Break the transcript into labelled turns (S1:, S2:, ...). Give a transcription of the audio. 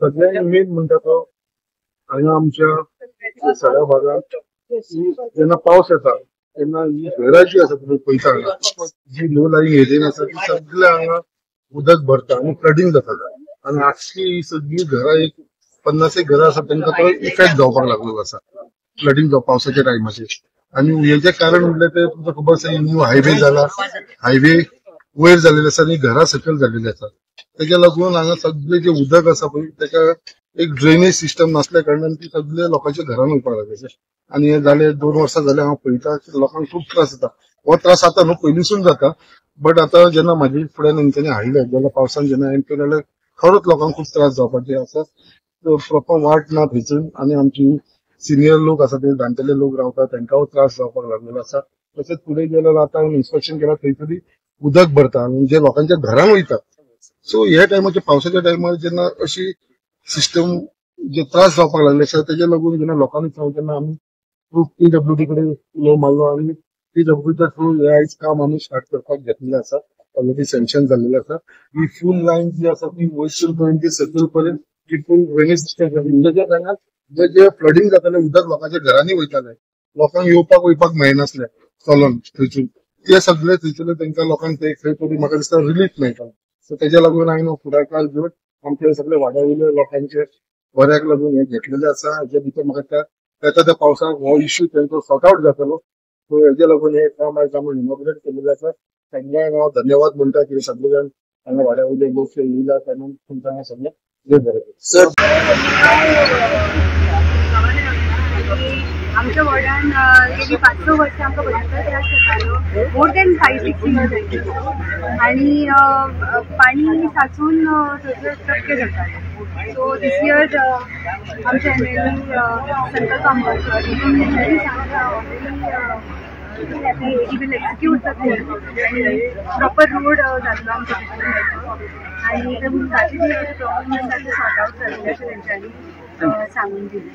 S1: सगळ्यात मेन म्हणटा तो हांगा आमच्या सगळ्या भागात जेन्ना पावस येता तेन्ना ही घरां जी आसा तुमी पळयता हांगा जी लो लायिंग एरियेन आसा ती सगळ्या हांगा उदक भरता आणि फ्लडिंग जाता आणि आख्खी ही सगळी घरां एक 50 एक घरां आसा तांकां तो इफेक्ट जावपाक लागलो आसा फ्लडिंग जावप पावसाच्या टायमाचेर आणि हेजे कारण म्हणल्यार ते तुमकां खबर आसा न्यू हायवे जाला हायवे वयर जाल्लेले आसा आणि घरां सकयल जाल्लेली आसा तेच्या लागून हांगा सगळे जे उदक आसा पळय तेका एक ड्रेनेज सिस्टम नसल्या कारणान ती सगळे लोकांच्या घरान वयपाक लागले आणि हे जाले 2 वर्सां जाले हांव पळयता लोकांक खूप त्रास जाता हो त्रास आता न्हू पयलींसून जाता बट आता जेन्ना म्हाजे फुड्यान हेंच्यांनी हाडले जेन्ना पावसान जेन्ना हें केलें जाल्यार खरोच लोकांक खूप त्रास जावपाचे आसा प्रोपर वाट ना थंयसून आणि आमची सिनियर लोक आसा ते जाणटेले लोक रावतात तांकांय त्रास जावपाक लागलेलो आसा तशेंच फुडें गेल्यार आता इन्स्पेक्शन केला थंयसरी उदक भरता आणि जे लोकांच्या घरान वयता सो ह्या टायमाच्या पावसाच्या टायमार जेन्ना अशी सिस्टम जे त्रास जावपाक लागले आसा तेच्या लागून जेन्ना लोकांनी तेन्ना आमी PWD कडे उलो मारलो आणि PWD थ्रू आयज काम आमी स्टार्ट करपाक घेतलेलें आसा ऑलरेडी सँक्शन जाल्लेलें आसा ही फूल लायन जी आसा ती वयसून पर्यंत सकयल पर्यंत ती फूल ड्रेनेज सिस्टम जे फ्लडिंग जातालें उदक लोकांच्या घरांनी वयतालें लोकांक येवपाक वयपाक मेळनासलें चलोन थंयसून ते सगळे थंयसरले तांकां लोकांक ते खंय तरी म्हाका दिसता रिलीफ मेळटा सो तेच्या लागून हांवें फुडाकार घेवन आमचे सगळे वाड्यावयले लोकांचे बऱ्याक लागून हे घेतलेले आसा हेच्या भितर म्हाका येता त्या पावसाक हो इश्यू तेंचो सॉर्ट आउट जातलो सो हेच्या लागून हे काम आयज आमी इनॉग्रेट केलेलें आसा तांकां हांव धन्यवाद म्हणटा की सगळे जाण हांगा वाड्यावयले लोक येयला तेन्ना तुमकां सगळे देव बरें सर
S2: आमच्या वार्डान गेली 5-6 वर्सां आमकां भयंकर त्रास जातालो मोर दॅन 5-6 इयर्स आणि पाणी साचून टक्के जाताले सो दिस इयर आमचे एमएलए संकल्प आंबेडकर त्यांनी सांगता already he will execute the आणि प्रॉपर रोड जातलो आमच्या आणि ताचे प्रॉब्लेम ताचे सॉर्ट आउट जातले अशें तेंच्यांनी सांगून दिलें